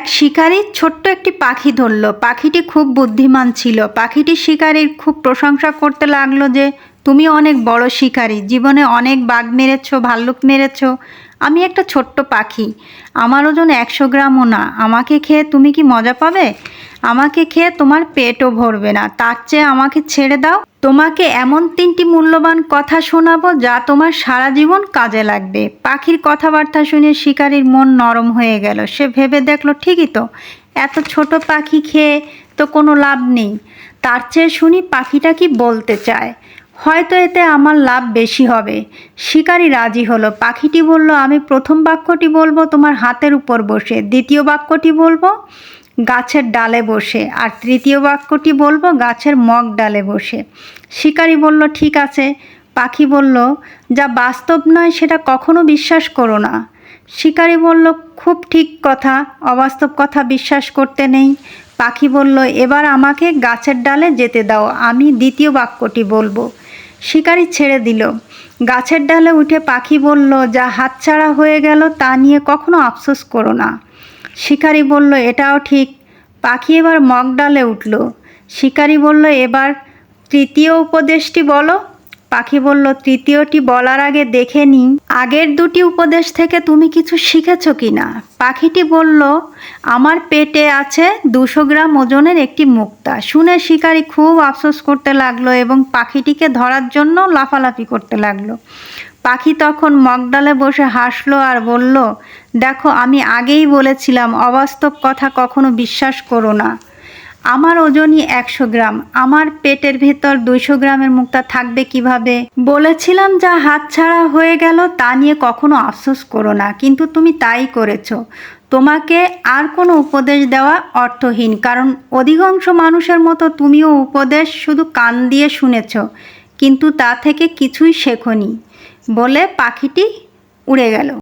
এক শিকারী ছোট্ট একটি পাখি ধরল। পাখিটি খুব বুদ্ধিমান ছিল। পাখিটি শিকারীর খুব প্রশংসা করতে লাগলো যে, তুমি অনেক বড় শিকারী, জীবনে অনেক বাঘ মেরেছো, ভাল্লুক মেরেছো। আমি একটা ছোট্ট পাখি, আমার ওজন 100 গ্রামও না। আমাকে খেয়ে তুমি কি মজা পাবে? আমাকে খেয়ে তোমার পেটও ভরবে না। তার চেয়ে আমাকে ছেড়ে দাও। তোমাকে এমন 3টি মূল্যবান কথা শোনাবো যা তোমার সারা জীবন কাজে লাগবে। পাখির কথাবার্তা শুনে শিকারীর মন নরম হয়ে গেল। সে ভেবে দেখলো, ঠিকই তো, এত ছোট পাখি খেয়ে তো কোনো লাভ নেই। তার চেয়ে শুনি পাখিটা কি বলতে চায়, হয়তো এতে আমার লাভ বেশি হবে। শিকারী রাজি হলো। পাখিটি বলল, আমি প্রথম বাক্যটি বলবো তোমার হাতের উপর বসে, দ্বিতীয় বাক্যটি বলবো গাছের ডালে বসে, আর তৃতীয় বাক্যটি বলবো গাছের মগ ডালে বসে। শিকারী বলল, ঠিক আছে। পাখি বলল, যা বাস্তব নয় সেটা কখনো বিশ্বাস করো না। শিকারী বলল, খুব ঠিক কথা, অবাস্তব কথা বিশ্বাস করতে নেই। পাখি বলল, এবার আমাকে গাছের ডালে যেতে দাও, আমি দ্বিতীয় বাক্যটি বলবো। শিকারী ছেড়ে দিল। গাছের ডালে উঠে পাখি বলল, যা হাতছাড়া হয়ে গেল তা নিয়ে কখনো আফসোস করো না। শিকারী বলল, এটাও ঠিক। পাখি এবার মগ ডালে উঠল। শিকারী বলল, এবার তৃতীয় উপদেশটি বলো। পাখি বলল, তৃতীয়টি বলার আগে দেখে নিই আগের 2টি উপদেশ থেকে তুমি কিছু শিখেছো কি না। পাখিটি বলল, আমার পেটে আছে 200 গ্রাম ওজনের একটি মুক্তা। শুনে শিকারী খুব আফসোস করতে লাগলো এবং পাখিটিকে ধরার জন্য লাফালাফি করতে লাগলো। পাখি তখন মগডালে বসে হাসলো আর বলল, দেখো, আমি আগেই বলেছিলাম অবাস্তব কথা কখনো বিশ্বাস করো না। আমার ওজনই 100 গ্রাম, আমার পেটের ভেতর 200 গ্রামের মুক্তা থাকবে কিভাবে? বলেছিলাম যা হাতছাড়া হয়ে গেল তা নিয়ে কখনো আফসোস করো না, কিন্তু তুমি তাই করেছো। তোমাকে আর কোনো উপদেশ দেওয়া অর্থহীন, কারণ অধিকাংশ মানুষের মতো তুমিও উপদেশ শুধু কান দিয়ে শুনেছ, কিন্তু তা থেকে কিছুই শেখোনি। বলে পাখিটি উড়ে গেল।